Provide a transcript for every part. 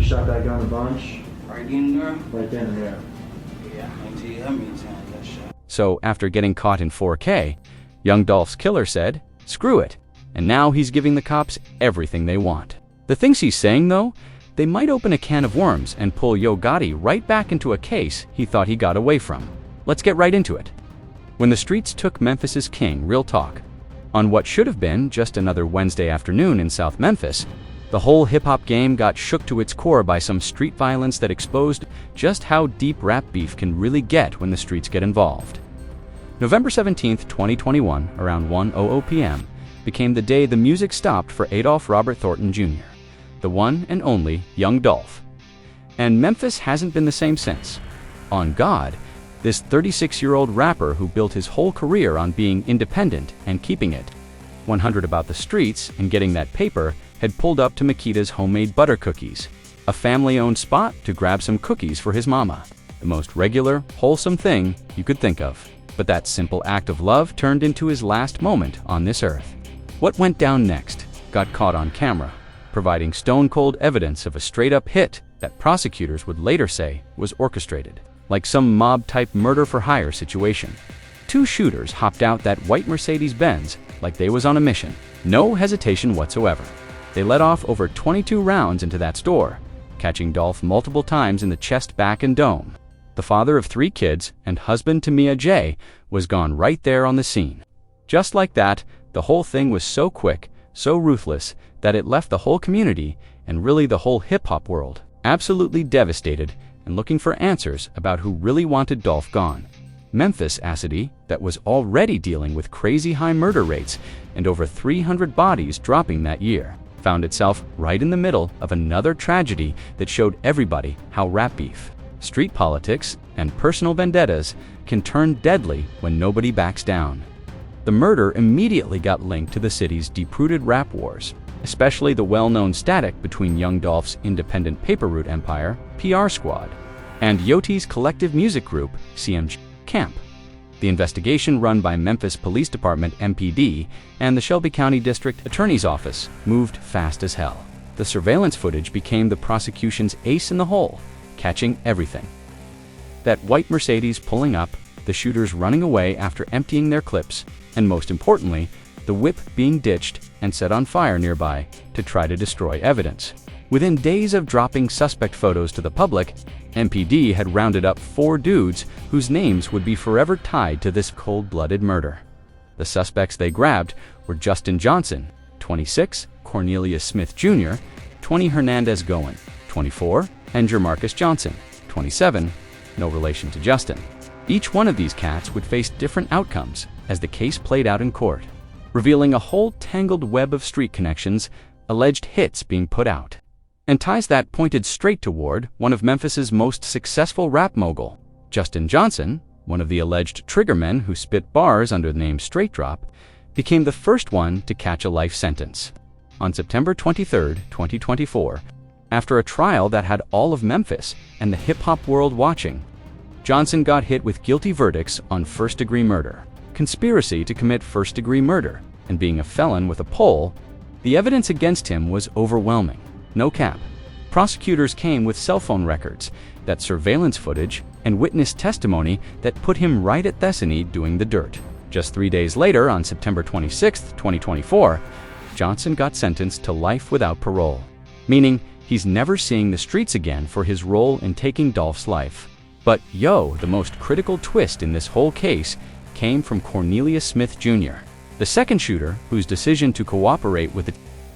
shot that gun a bunch? Right in there? Right then and there. Yeah, I can't tell you how many times I shot. So after getting caught in 4K, young Dolph's killer said, screw it, and now he's giving the cops everything they want. The things he's saying, though, they might open a can of worms and pull Yo Gotti right back into a case he thought he got away from. Let's get right into it. When the streets took Memphis's king, real talk, on what should have been just another Wednesday afternoon in South Memphis, the whole hip-hop game got shook to its core by some street violence that exposed just how deep rap beef can really get when the streets get involved. November 17, 2021, around 1:00 p.m., became the day the music stopped for Adolph Robert Thornton Jr., the one and only young Dolph. And Memphis hasn't been the same since. On God, this 36-year-old rapper who built his whole career on being independent and keeping it 100 about the streets and getting that paper had pulled up to Makita's homemade butter cookies, a family-owned spot to grab some cookies for his mama. The most regular, wholesome thing you could think of. But that simple act of love turned into his last moment on this earth. What went down next got caught on camera, providing stone-cold evidence of a straight-up hit that prosecutors would later say was orchestrated, like some mob-type murder-for-hire situation. Two shooters hopped out that white Mercedes-Benz like they was on a mission. No hesitation whatsoever. They let off over 22 rounds into that store, catching Dolph multiple times in the chest, back, and dome. The father of 3 kids and husband to Mia J was gone right there on the scene. Just like that, the whole thing was so quick, so ruthless, that it left the whole community, and really the whole hip-hop world, absolutely devastated and looking for answers about who really wanted Dolph gone. Memphis, a city that was already dealing with crazy high murder rates and over 300 bodies dropping that year, found itself right in the middle of another tragedy that showed everybody how rap beef, street politics, and personal vendettas can turn deadly when nobody backs down. The murder immediately got linked to the city's deep-rooted rap wars, especially the well-known static between young Dolph's independent paper route empire, PR Squad, and Yoti's collective music group, CMG Camp. The investigation, run by Memphis Police Department MPD and the Shelby County District Attorney's Office, moved fast as hell. The surveillance footage became the prosecution's ace in the hole, catching everything. That white Mercedes pulling up, the shooters running away after emptying their clips, and most importantly, the whip being ditched and set on fire nearby to try to destroy evidence. Within days of dropping suspect photos to the public, MPD had rounded up 4 dudes whose names would be forever tied to this cold-blooded murder. The suspects they grabbed were Justin Johnson, 26, Cornelius Smith Jr., 20, Hernandez Goen, 24, and Jermarcus Johnson, 27, no relation to Justin. Each one of these cats would face different outcomes as the case played out in court, revealing a whole tangled web of street connections, alleged hits being put out, and ties that pointed straight toward one of Memphis's most successful rap mogul. Justin Johnson, one of the alleged triggermen who spit bars under the name Straight Drop, became the first one to catch a life sentence. On September 23, 2024, after a trial that had all of Memphis and the hip-hop world watching, Johnson got hit with guilty verdicts on first-degree murder, conspiracy to commit first-degree murder, and being a felon with a pole. The evidence against him was overwhelming. No cap. Prosecutors came with cell phone records, that surveillance footage, and witness testimony that put him right at Thessaly doing the dirt. Just 3 days later, on September 26, 2024, Johnson got sentenced to life without parole, meaning he's never seeing the streets again for his role in taking Dolph's life. But the most critical twist in this whole case came from Cornelius Smith Jr., the second shooter whose decision to cooperate with the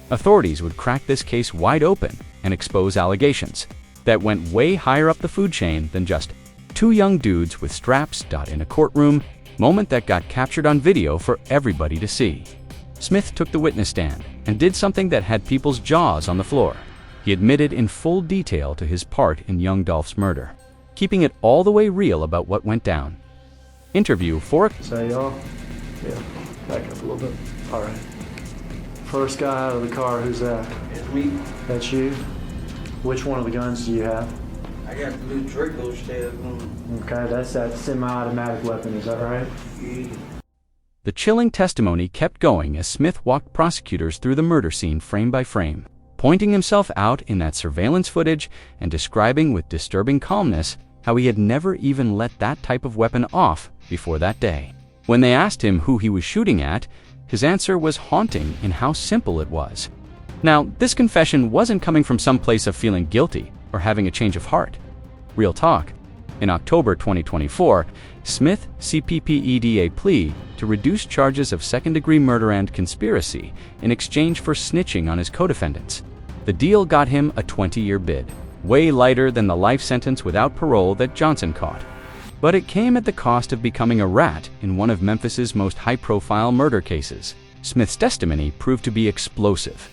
authorities would crack this case wide open and expose allegations that went way higher up the food chain than just 2 young dudes with straps in a courtroom, moment that got captured on video for everybody to see. Smith took the witness stand and did something that had people's jaws on the floor. He admitted in full detail to his part in young Dolph's murder, keeping it all the way real about what went down. Interview for... Say y'all? Yeah, back up a little bit. All right. First guy out of the car, who's that? It's me. That's you? Which one of the guns do you have? I got the little Draco stab on. Okay, that's that semi-automatic weapon, is that right? Yeah. The chilling testimony kept going as Smith walked prosecutors through the murder scene frame by frame, pointing himself out in that surveillance footage and describing with disturbing calmness how he had never even let that type of weapon off before that day. When they asked him who he was shooting at, his answer was haunting in how simple it was. Now, this confession wasn't coming from some place of feeling guilty or having a change of heart. Real talk. In October 2024, Smith CPPED a plea to reduce charges of second-degree murder and conspiracy in exchange for snitching on his co-defendants. The deal got him a 20-year bid, way lighter than the life sentence without parole that Johnson caught. But it came at the cost of becoming a rat in one of Memphis's most high-profile murder cases. Smith's testimony proved to be explosive,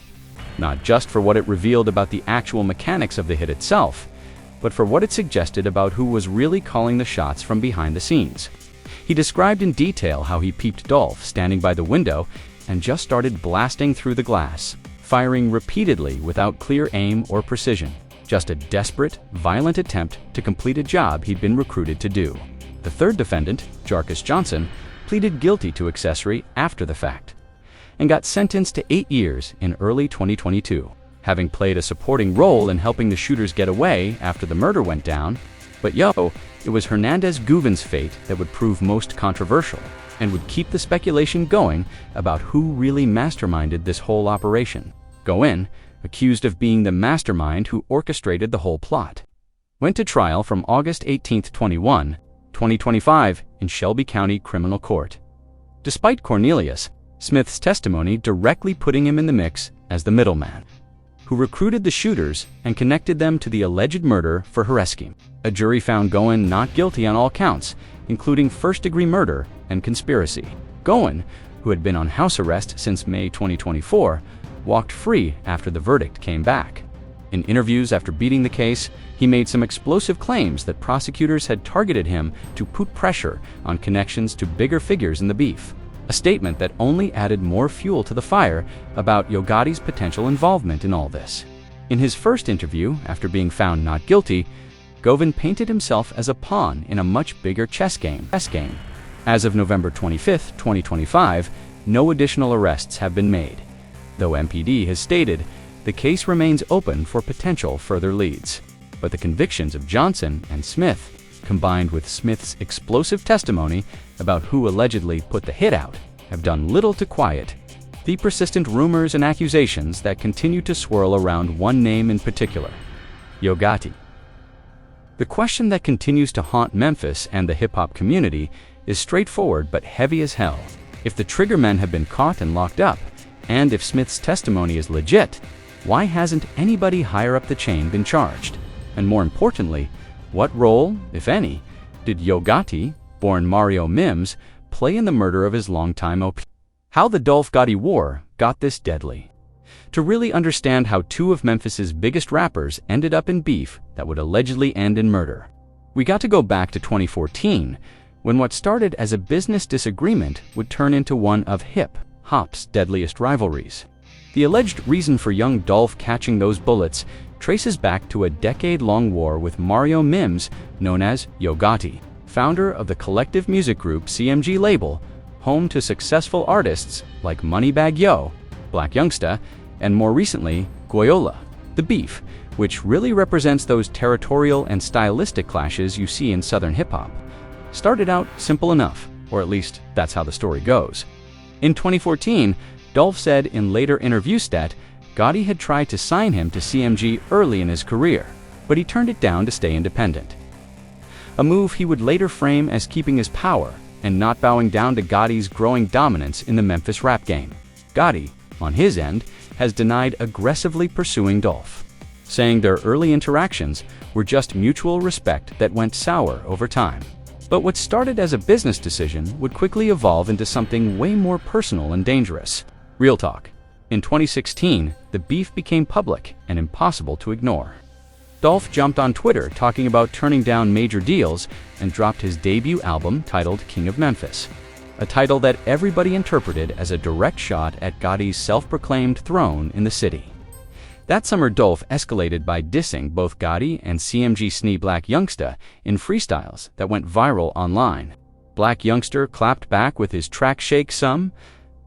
not just for what it revealed about the actual mechanics of the hit itself, but for what it suggested about who was really calling the shots from behind the scenes. He described in detail how he peeped Dolph standing by the window and just started blasting through the glass, firing repeatedly without clear aim or precision. Just a desperate, violent attempt to complete a job he'd been recruited to do. The third defendant, Jarkus Johnson, pleaded guilty to accessory after the fact and got sentenced to 8 years in early 2022, having played a supporting role in helping the shooters get away after the murder went down. But it was Hernandez Guven's fate that would prove most controversial and would keep the speculation going about who really masterminded this whole operation. Guven, accused of being the mastermind who orchestrated the whole plot, went to trial from August 18, 2025 in Shelby County Criminal Court. Despite Cornelius, Smith's testimony directly putting him in the mix as the middleman, who recruited the shooters and connected them to the alleged murder for Harasskim. A jury found Guven not guilty on all counts, including first-degree murder and conspiracy. Guven, who had been on house arrest since May 2024, walked free after the verdict came back. In interviews after beating the case, he made some explosive claims that prosecutors had targeted him to put pressure on connections to bigger figures in the beef, a statement that only added more fuel to the fire about Yogati's potential involvement in all this. In his first interview, after being found not guilty, Guven painted himself as a pawn in a much bigger chess game. As of November 25, 2025, no additional arrests have been made, though MPD has stated the case remains open for potential further leads. But the convictions of Johnson and Smith, combined with Smith's explosive testimony about who allegedly put the hit out, have done little to quiet the persistent rumors and accusations that continue to swirl around one name in particular: Yogati. The question that continues to haunt Memphis and the hip-hop community is straightforward but heavy as hell. If the triggermen have been caught and locked up, and if Smith's testimony is legit, why hasn't anybody higher up the chain been charged? And more importantly, what role, if any, did Yogati, born Mario Mims, play in the murder of his longtime OP? How the Dolph Gotti war got this deadly. To really understand how two of Memphis's biggest rappers ended up in beef that would allegedly end in murder, we got to go back to 2014, when what started as a business disagreement would turn into one of hip-hop's deadliest rivalries. The alleged reason for young Dolph catching those bullets traces back to a decade-long war with Mario Mims, known as Yogati, founder of the collective music group CMG label, home to successful artists like Moneybagg Yo, Black Youngsta, and more recently, Goyola. The beef, which really represents those territorial and stylistic clashes you see in Southern hip-hop, started out simple enough, or at least that's how the story goes. In 2014, Dolph said in later interviews that Gotti had tried to sign him to CMG early in his career, but he turned it down to stay independent. A move he would later frame as keeping his power and not bowing down to Gotti's growing dominance in the Memphis rap game. Gotti, on his end, has denied aggressively pursuing Dolph, saying their early interactions were just mutual respect that went sour over time. But what started as a business decision would quickly evolve into something way more personal and dangerous. Real talk. In 2016, the beef became public and impossible to ignore. Dolph jumped on Twitter talking about turning down major deals and dropped his debut album titled King of Memphis, a title that everybody interpreted as a direct shot at Gotti's self-proclaimed throne in the city. That summer, Dolph escalated by dissing both Gotti and CMG Snee Black Youngsta in freestyles that went viral online. Black Youngster clapped back with his track Shake Some,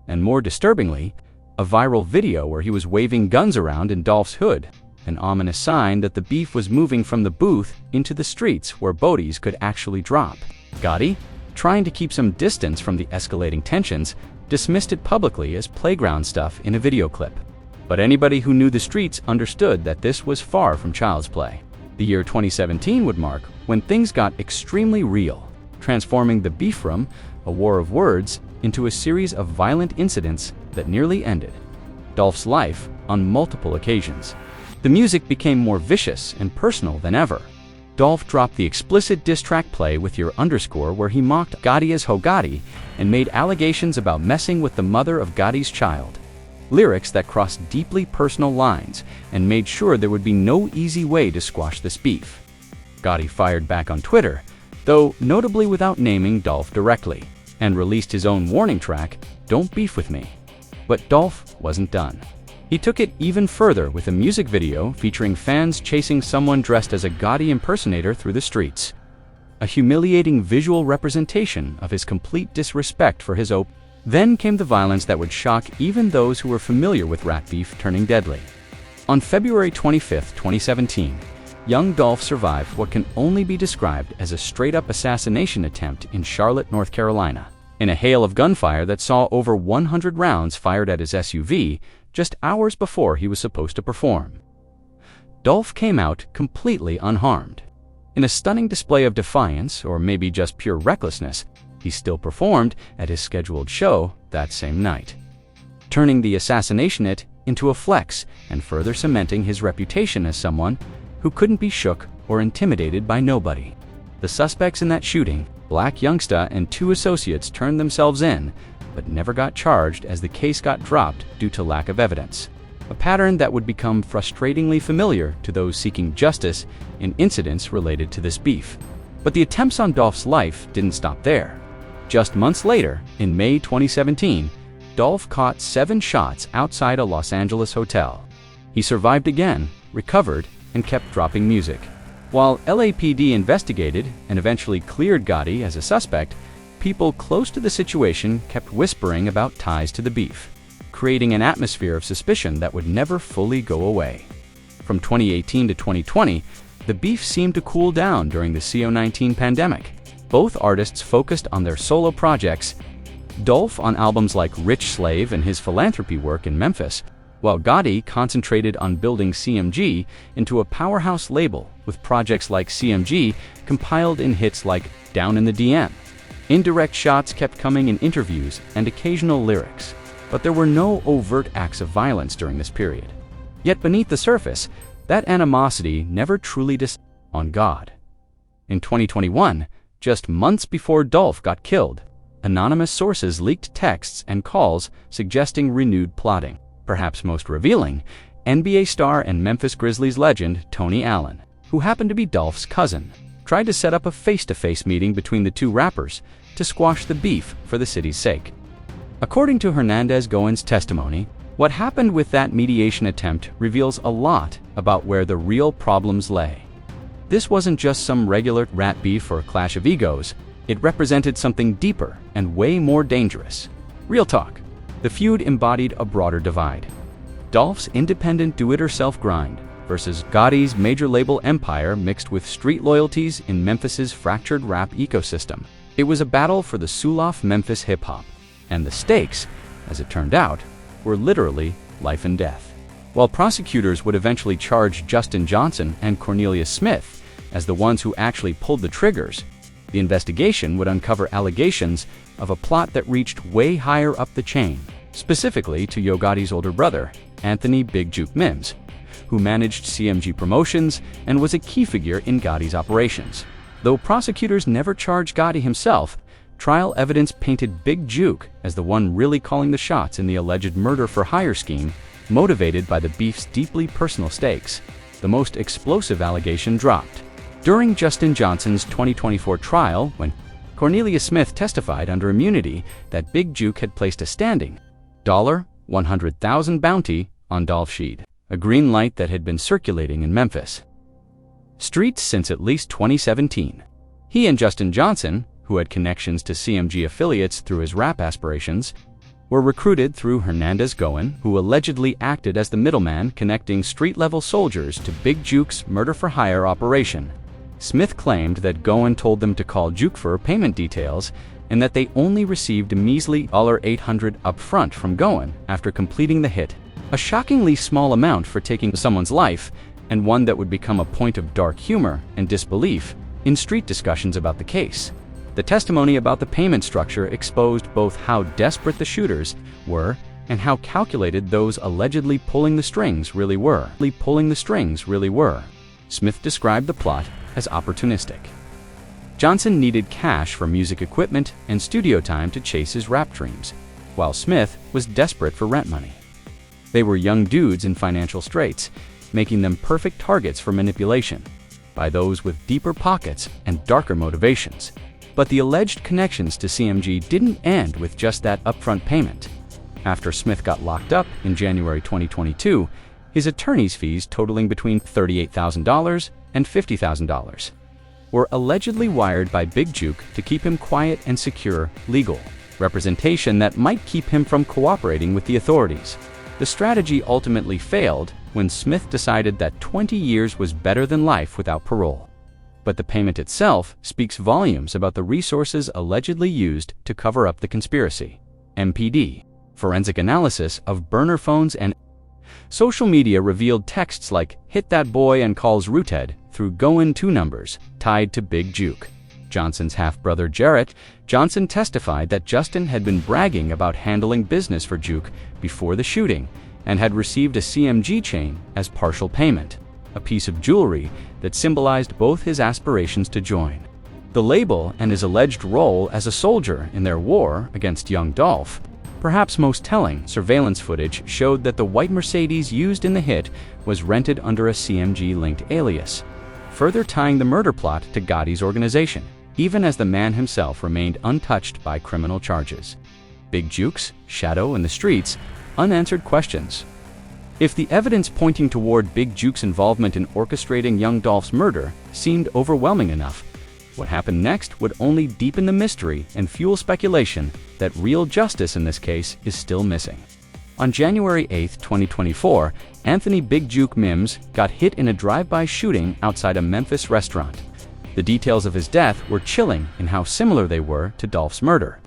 and more disturbingly, a viral video where he was waving guns around in Dolph's hood, an ominous sign that the beef was moving from the booth into the streets where bodies could actually drop. Gotti, trying to keep some distance from the escalating tensions, dismissed it publicly as playground stuff in a video clip. But anybody who knew the streets understood that this was far from child's play. The year 2017 would mark when things got extremely real, transforming the beef room, a war of words, into a series of violent incidents that nearly ended Dolph's life on multiple occasions. The music became more vicious and personal than ever. Dolph dropped the explicit diss track Play With Your Underscore, where he mocked Gotti as Ho Gotti and made allegations about messing with the mother of Gotti's child. Lyrics that crossed deeply personal lines and made sure there would be no easy way to squash this beef. Gotti fired back on Twitter, though notably without naming Dolph directly, and released his own warning track, Don't Beef With Me. But Dolph wasn't done. He took it even further with a music video featuring fans chasing someone dressed as a Gotti impersonator through the streets. A humiliating visual representation of his complete disrespect for his own. Then came the violence that would shock even those who were familiar with rat beef turning deadly. On February 25, 2017, young Dolph survived what can only be described as a straight-up assassination attempt in Charlotte, North Carolina, in a hail of gunfire that saw over 100 rounds fired at his SUV just hours before he was supposed to perform. Dolph came out completely unharmed. In a stunning display of defiance, or maybe just pure recklessness, he still performed at his scheduled show that same night, turning the assassination into a flex and further cementing his reputation as someone who couldn't be shook or intimidated by nobody. The suspects in that shooting, Black Youngsta and 2 associates, turned themselves in, but never got charged as the case got dropped due to lack of evidence, a pattern that would become frustratingly familiar to those seeking justice in incidents related to this beef. But the attempts on Dolph's life didn't stop there. Just months later, in May 2017, Dolph caught 7 shots outside a Los Angeles hotel. He survived again, recovered, and kept dropping music. While LAPD investigated and eventually cleared Gotti as a suspect, people close to the situation kept whispering about ties to the beef, creating an atmosphere of suspicion that would never fully go away. From 2018 to 2020, the beef seemed to cool down during the CO-19 pandemic. Both artists focused on their solo projects, Dolph on albums like Rich Slave and his philanthropy work in Memphis, while Gotti concentrated on building CMG into a powerhouse label with projects like CMG compiled in hits like Down in the DM. Indirect shots kept coming in interviews and occasional lyrics, but there were no overt acts of violence during this period. Yet beneath the surface, that animosity never truly on God. In 2021, just months before Dolph got killed, anonymous sources leaked texts and calls suggesting renewed plotting. Perhaps most revealing, NBA star and Memphis Grizzlies legend Tony Allen, who happened to be Dolph's cousin, tried to set up a face-to-face meeting between the 2 rappers to squash the beef for the city's sake. According to Hernandez Goen's testimony, what happened with that mediation attempt reveals a lot about where the real problems lay. This wasn't just some regular rat beef or clash of egos. It represented something deeper and way more dangerous. Real talk. The feud embodied a broader divide. Dolph's independent do-it-yourself grind versus Gotti's major label empire mixed with street loyalties in Memphis's fractured rap ecosystem. It was a battle for the Sulaf Memphis hip-hop, and the stakes, as it turned out, were literally life and death. While prosecutors would eventually charge Justin Johnson and Cornelius Smith as the ones who actually pulled the triggers, the investigation would uncover allegations of a plot that reached way higher up the chain, specifically to Yo Gotti's older brother, Anthony Big Juke Mims, who managed CMG Promotions and was a key figure in Gotti's operations. Though prosecutors never charged Gotti himself, trial evidence painted Big Juke as the one really calling the shots in the alleged murder-for-hire scheme, motivated by the beef's deeply personal stakes. The most explosive allegation dropped during Justin Johnson's 2024 trial, when Cornelius Smith testified under immunity that Big Juke had placed a standing $100,000 bounty on Dolph Sheed, a green light that had been circulating in Memphis streets since at least 2017. He and Justin Johnson, who had connections to CMG affiliates through his rap aspirations, were recruited through Hernandez-Goen, who allegedly acted as the middleman connecting street-level soldiers to Big Juke's murder-for-hire operation. Smith claimed that Goen told them to call Juke for payment details and that they only received a measly $800 upfront from Goen after completing the hit, a shockingly small amount for taking someone's life, and one that would become a point of dark humor and disbelief in street discussions about the case. The testimony about the payment structure exposed both how desperate the shooters were and how calculated those allegedly pulling the strings really were. Smith described the plot as opportunistic. Johnson needed cash for music equipment and studio time to chase his rap dreams, while Smith was desperate for rent money. They were young dudes in financial straits, making them perfect targets for manipulation by those with deeper pockets and darker motivations. But the alleged connections to CMG didn't end with just that upfront payment. After Smith got locked up in January 2022, his attorney's fees totaling between $38,000 and $50,000 were allegedly wired by Big Juke to keep him quiet and secure legal representation that might keep him from cooperating with the authorities. The strategy ultimately failed when Smith decided that 20 years was better than life without parole. But the payment itself speaks volumes about the resources allegedly used to cover up the conspiracy. MPD, forensic analysis of burner phones and social media revealed texts like "hit that boy and calls Rooted" through Goen 2 numbers tied to Big Juke. Johnson's half-brother Jarrett Johnson testified that Justin had been bragging about handling business for Juke before the shooting and had received a CMG chain as partial payment, a piece of jewelry that symbolized both his aspirations to join the label and his alleged role as a soldier in their war against young Dolph. Perhaps most telling, surveillance footage showed that the white Mercedes used in the hit was rented under a CMG-linked alias, further tying the murder plot to Gotti's organization, even as the man himself remained untouched by criminal charges. Big Juke's shadow in the streets, unanswered questions. If the evidence pointing toward Big Juke's involvement in orchestrating young Dolph's murder seemed overwhelming enough, what happened next would only deepen the mystery and fuel speculation that real justice in this case is still missing. On January 8, 2024, Anthony Big Juke Mims got hit in a drive-by shooting outside a Memphis restaurant. The details of his death were chilling in how similar they were to Dolph's murder.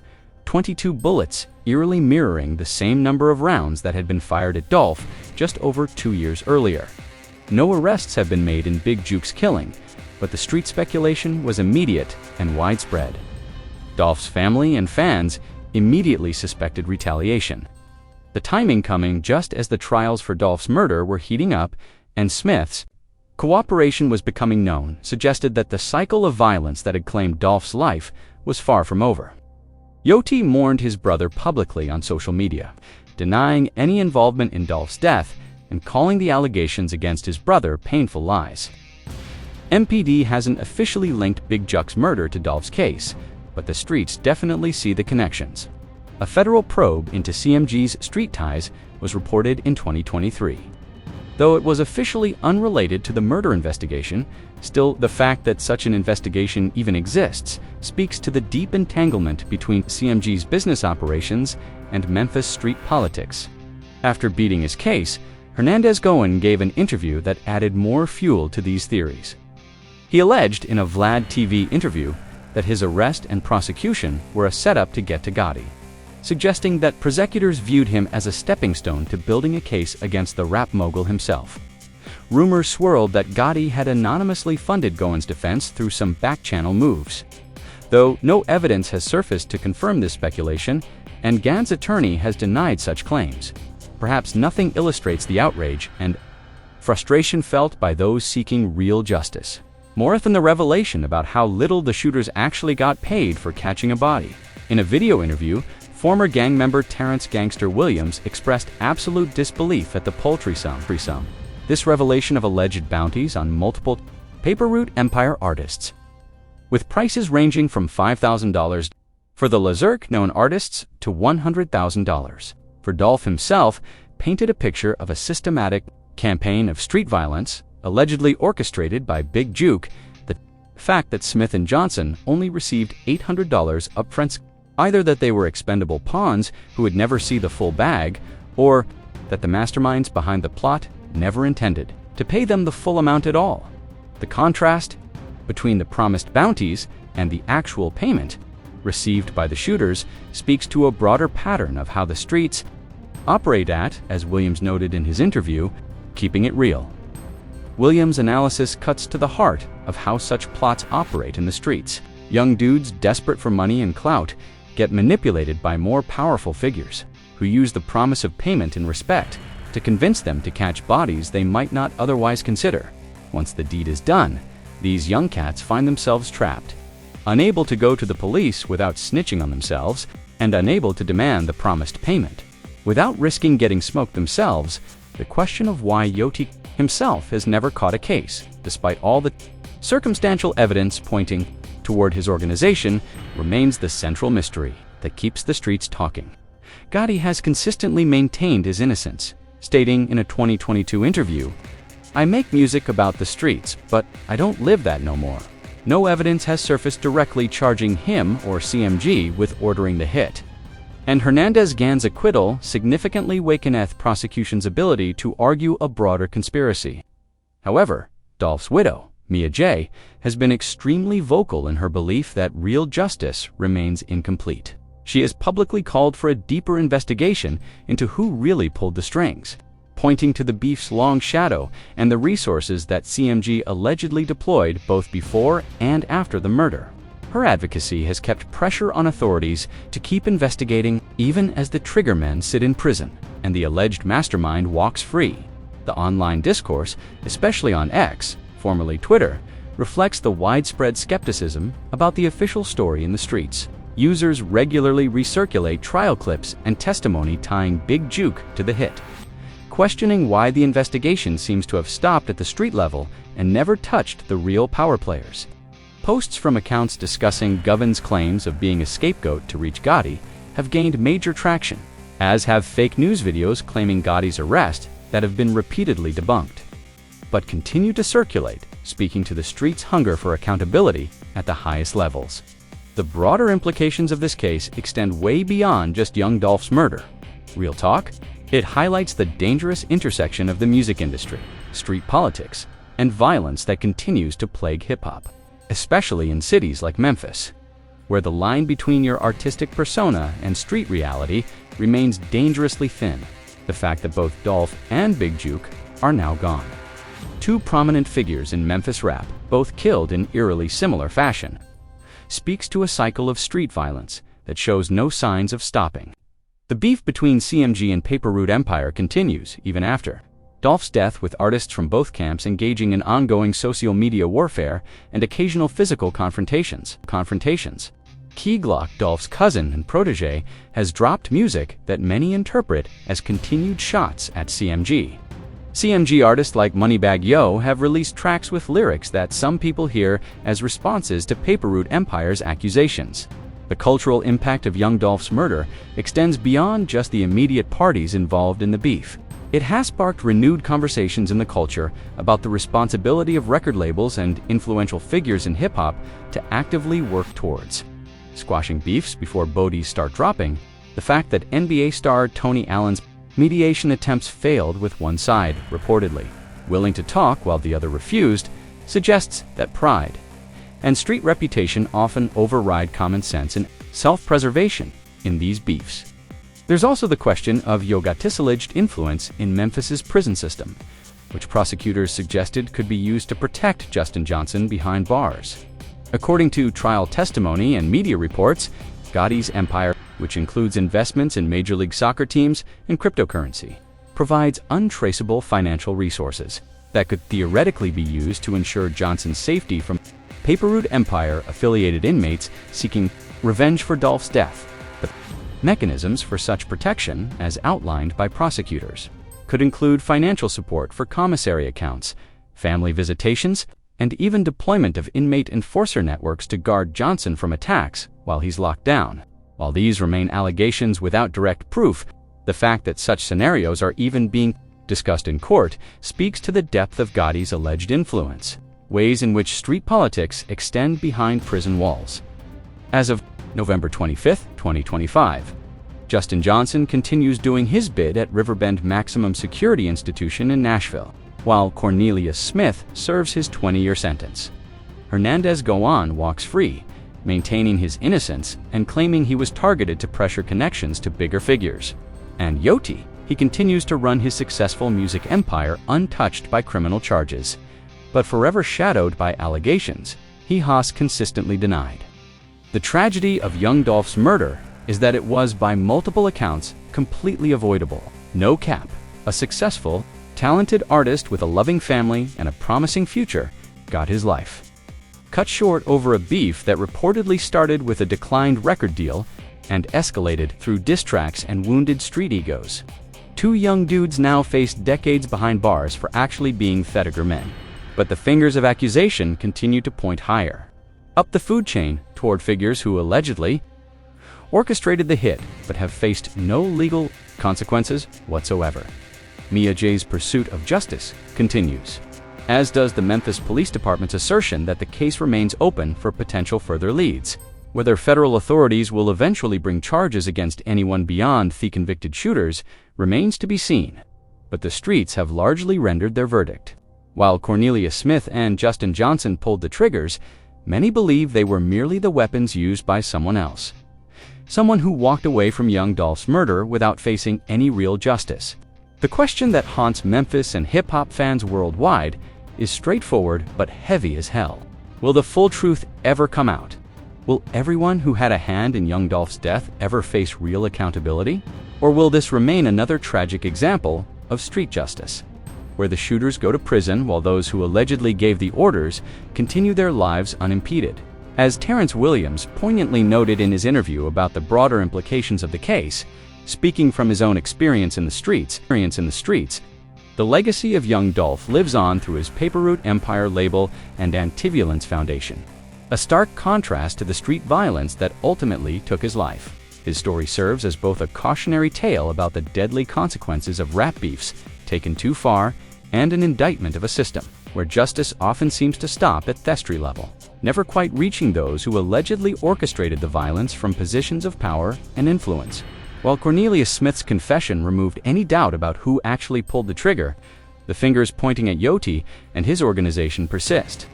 22 bullets, eerily mirroring the same number of rounds that had been fired at Dolph just over 2 years earlier. No arrests have been made in Big Juke's killing, but the street speculation was immediate and widespread. Dolph's family and fans immediately suspected retaliation. The timing coming just as the trials for Dolph's murder were heating up and Smith's cooperation was becoming known suggested that the cycle of violence that had claimed Dolph's life was far from over. Yoti mourned his brother publicly on social media, denying any involvement in Dolph's death and calling the allegations against his brother painful lies. MPD hasn't officially linked Big Juke's murder to Dolph's case, but the streets definitely see the connections. A federal probe into CMG's street ties was reported in 2023. Though it was officially unrelated to the murder investigation, still the fact that such an investigation even exists speaks to the deep entanglement between CMG's business operations and Memphis street politics. After beating his case, Hernandez-Goen gave an interview that added more fuel to these theories. He alleged in a Vlad TV interview that his arrest and prosecution were a setup to get to Gotti, suggesting that prosecutors viewed him as a stepping stone to building a case against the rap mogul himself. Rumors swirled that Gotti had anonymously funded Goen's defense through some back-channel moves. Though no evidence has surfaced to confirm this speculation, and Gann's attorney has denied such claims. Perhaps nothing illustrates the outrage and frustration felt by those seeking real justice, more than the revelation about how little the shooters actually got paid for catching a body. In a video interview, former gang member Terrence "Gangster" Williams expressed absolute disbelief at the paltry sum. This revelation of alleged bounties on multiple paper route empire artists, with prices ranging from $5,000 for the Lazurk-known artists to $100,000 for Dolph himself, painted a picture of a systematic campaign of street violence, allegedly orchestrated by Big Juke. The fact that Smith and Johnson only received $800 upfront either that they were expendable pawns who would never see the full bag, or that the masterminds behind the plot never intended to pay them the full amount at all. The contrast between the promised bounties and the actual payment received by the shooters speaks to a broader pattern of how the streets operate at, as Williams noted in his interview, keeping it real. Williams' analysis cuts to the heart of how such plots operate in the streets. Young dudes desperate for money and clout get manipulated by more powerful figures who use the promise of payment and respect to convince them to catch bodies they might not otherwise consider. Once the deed is done, these young cats find themselves trapped, unable to go to the police without snitching on themselves, and unable to demand the promised payment. Without risking getting smoked themselves, the question of why Yoti himself has never caught a case, despite all the circumstantial evidence pointing toward his organization, remains the central mystery that keeps the streets talking. Gotti has consistently maintained his innocence, stating in a 2022 interview, "I make music about the streets, but I don't live that no more." No evidence has surfaced directly charging him or CMG with ordering the hit. And Hernandez-Gann's acquittal significantly wakeneth prosecution's ability to argue a broader conspiracy. However, Dolph's widow, Mia J., has been extremely vocal in her belief that real justice remains incomplete. She has publicly called for a deeper investigation into who really pulled the strings, pointing to the beef's long shadow and the resources that CMG allegedly deployed both before and after the murder. Her advocacy has kept pressure on authorities to keep investigating even as the triggermen sit in prison and the alleged mastermind walks free. The online discourse, especially on X, formerly Twitter, reflects the widespread skepticism about the official story in the streets. Users regularly recirculate trial clips and testimony tying Big Juke to the hit, questioning why the investigation seems to have stopped at the street level and never touched the real power players. Posts from accounts discussing Govin's claims of being a scapegoat to reach Gotti have gained major traction, as have fake news videos claiming Gotti's arrest that have been repeatedly debunked, but continue to circulate, speaking to the street's hunger for accountability at the highest levels. The broader implications of this case extend way beyond just young Dolph's murder. Real talk? It highlights the dangerous intersection of the music industry, street politics, and violence that continues to plague hip-hop, especially in cities like Memphis, where the line between your artistic persona and street reality remains dangerously thin. The fact that both Dolph and Big Juke are now gone. Two prominent figures in Memphis rap, both killed in eerily similar fashion, speaks to a cycle of street violence that shows no signs of stopping. The beef between CMG and Paper Route Empire continues even after Dolph's death, with artists from both camps engaging in ongoing social media warfare and occasional physical confrontations. Key Glock, Dolph's cousin and protege, has dropped music that many interpret as continued shots at CMG. CMG artists like Moneybagg Yo have released tracks with lyrics that some people hear as responses to Paper Route Empire's accusations. The cultural impact of young Dolph's murder extends beyond just the immediate parties involved in the beef. It has sparked renewed conversations in the culture about the responsibility of record labels and influential figures in hip-hop to actively work towards squashing beefs before bodies start dropping. The fact that NBA star Tony Allen's mediation attempts failed, with one side reportedly willing to talk while the other refused, suggests that pride and street reputation often override common sense and self-preservation in these beefs. There's also the question of Yo Gotti's alleged influence in Memphis's prison system, which prosecutors suggested could be used to protect Justin Johnson behind bars. According to trial testimony and media reports, Gotti's empire, which includes investments in Major League Soccer teams and cryptocurrency, provides untraceable financial resources that could theoretically be used to ensure Johnson's safety from Paper Route Empire-affiliated inmates seeking revenge for Dolph's death. The mechanisms for such protection, as outlined by prosecutors, could include financial support for commissary accounts, family visitations, and even deployment of inmate enforcer networks to guard Johnson from attacks while he's locked down. While these remain allegations without direct proof, the fact that such scenarios are even being discussed in court speaks to the depth of Gotti's alleged influence, ways in which street politics extend behind prison walls. As of November 25, 2025. Justin Johnson continues doing his bid at Riverbend Maximum Security Institution in Nashville, while Cornelius Smith serves his 20-year sentence. Hernandez Goan walks free, maintaining his innocence and claiming he was targeted to pressure connections to bigger figures. And Yoti, he continues to run his successful music empire untouched by criminal charges, but forever shadowed by allegations he has consistently denied. The tragedy of young Dolph's murder is that it was, by multiple accounts, completely avoidable. No cap, a successful, talented artist with a loving family and a promising future got his life cut short over a beef that reportedly started with a declined record deal and escalated through diss tracks and wounded street egos. Two young dudes now face decades behind bars for actually being Thediger men. But the fingers of accusation continue to point higher, up the food chain toward figures who allegedly orchestrated the hit but have faced no legal consequences whatsoever. Mia J's pursuit of justice continues, as does the Memphis Police Department's assertion that the case remains open for potential further leads. Whether federal authorities will eventually bring charges against anyone beyond the convicted shooters remains to be seen, but the streets have largely rendered their verdict. While Cornelius Smith and Justin Johnson pulled the triggers, many believe they were merely the weapons used by someone else. Someone who walked away from young Dolph's murder without facing any real justice. The question that haunts Memphis and hip-hop fans worldwide is straightforward but heavy as hell. Will the full truth ever come out? Will everyone who had a hand in young Dolph's death ever face real accountability? Or will this remain another tragic example of street justice, where the shooters go to prison while those who allegedly gave the orders continue their lives unimpeded? As Terrence Williams poignantly noted in his interview about the broader implications of the case, speaking from his own experience in the streets, the legacy of young Dolph lives on through his Paper Route Empire label and Antiviolence Foundation, a stark contrast to the street violence that ultimately took his life. His story serves as both a cautionary tale about the deadly consequences of rap beefs taken too far and an indictment of a system where justice often seems to stop at thestry level, never quite reaching those who allegedly orchestrated the violence from positions of power and influence. While Cornelius Smith's confession removed any doubt about who actually pulled the trigger, the fingers pointing at Yoti and his organization persist.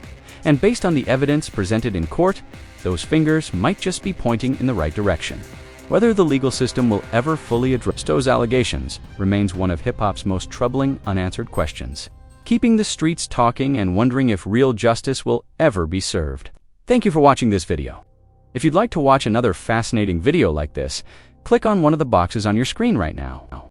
And based on the evidence presented in court, those fingers might just be pointing in the right direction. Whether the legal system will ever fully address those allegations remains one of hip-hop's most troubling unanswered questions, keeping the streets talking and wondering if real justice will ever be served. Thank you for watching this video. If you'd like to watch another fascinating video like this, click on one of the boxes on your screen right now.